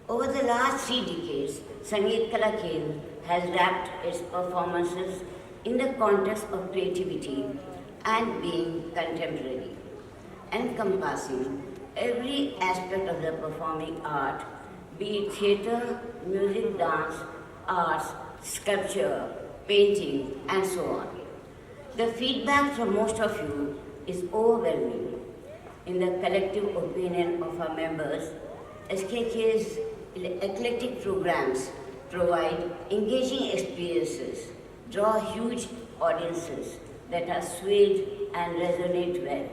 Over the last 3 decades, Sangeet Kala Kendra has wrapped its performances in the context of creativity and being contemporary, encompassing every aspect of the performing art, be it theatre, music, dance, arts, sculpture, painting, and so on. The feedback from most of you is overwhelming. In the collective opinion of our members, SKK's eclectic programs provide engaging experiences, draw huge audiences that are swayed and resonate well.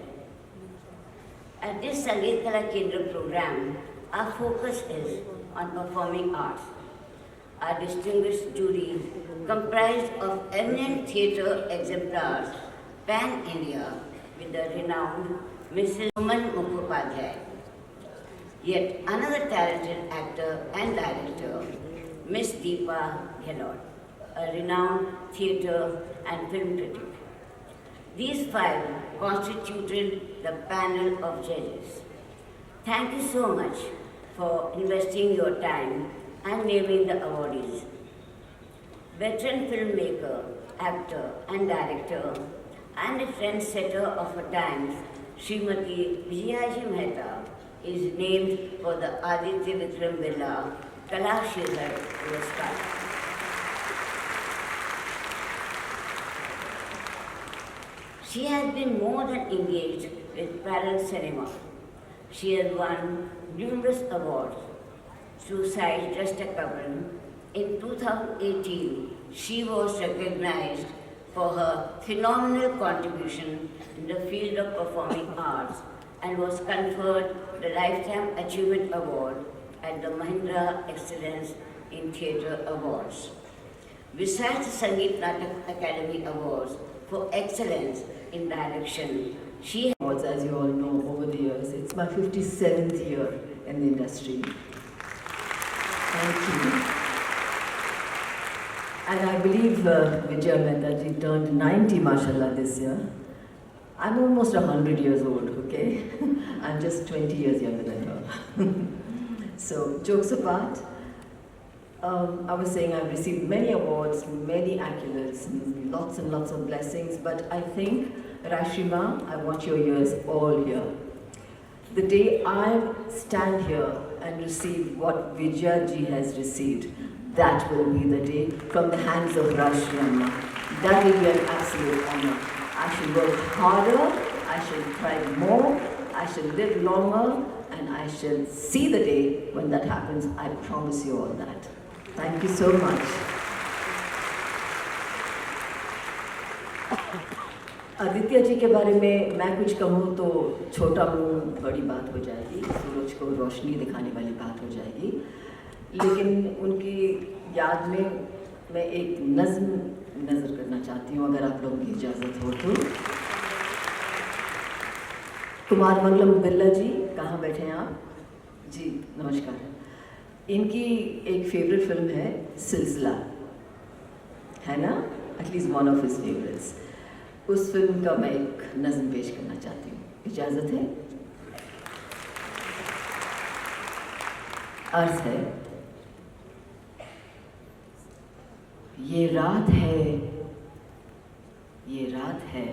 At this Sangeet Kala Kendra program, our focus is on performing arts. Our distinguished jury, comprised of eminent theatre exemplars pan-India with the renowned Mrs. Suman Mukhopadhyay. Yet another talented actor and director, Miss Deepa Gehlot, a renowned theatre and film critic. These 5 constituted the panel of judges. Thank you so much for investing your time and naming the awardees. Veteran filmmaker, actor and director, and a trendsetter of her times, Srimati Vijayaji Mehta is named for the Aditya Vikram Birla Kala Shilhar Puraskar. She has been more than engaged with parallel cinema. She has won numerous awards. Suicide Just a Couple. In 2018, she was recognized for her phenomenal contribution in the field of performing arts and was conferred the Lifetime Achievement Award at the Mahindra Excellence in Theatre Awards. Besides the Sangeet Natak Academy Awards for Excellence in Direction, she awards, as you all know, over the years. It's my 57th year in the industry. Thank you. And I believe Vijaya Mehta ji turned 90, mashallah, this year. I'm almost 100 years old, okay? I'm just 20 years younger than her. So, jokes apart, I was saying I've received many awards, many accolades, lots and lots of blessings, but I think, Rashima, I want your ears all here. The day I stand here and receive what Vijaya ji has received, that will be the day from the hands of Rashima. That will be an absolute honor. I shall work harder, I shall try more, I shall live longer, and I shall see the day when that happens. I promise you all that. Thank you so much. Aditya ji के बारे में मैं कुछ कहूँ तो छोटा मुंह बड़ी बात हो जाएगी, सूरज को रोशनी दिखाने वाली बात हो जाएगी, लेकिन उनकी याद में मैं एक नज़र करना चाहती हूँ, अगर आप लोगों की इजाज़त हो तो। कुमार मंगलम बिरला जी, कहाँ बैठे हैं आप? जी नमस्कार। इनकी एक फेवरेट फिल्म है सिलसिला, है ना? At least one of his favourites. उस फिल्म का मैं एक नज़्म पेश करना चाहती हूँ, इजाज़त है? अर्ज़ है, ये रात है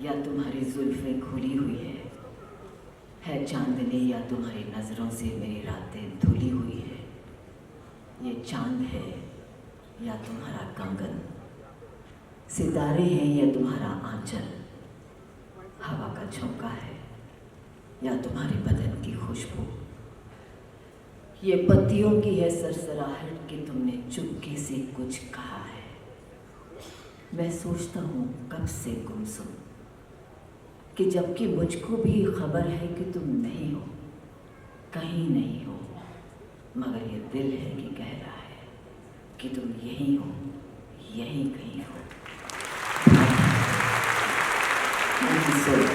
या तुम्हारी जुल्फ़ें खुली हुई है चांदनी या तुम्हारी नज़रों से मेरी रातें धुली हुई है। ये चांद है या तुम्हारा कंगन, सितारे हैं या तुम्हारा आंचल, हवा का झोंका है या तुम्हारे बदन की खुशबू। ये पत्तियों की है सरसराहट कि तुमने चुपके से कुछ कहा है। मैं सोचता हूँ कब से गुमसुम कि जबकि मुझको भी खबर है कि तुम नहीं हो, कहीं नहीं हो, मगर ये दिल है कि कह रहा है कि तुम यहीं हो, यहीं कहीं हो। Thank you so much.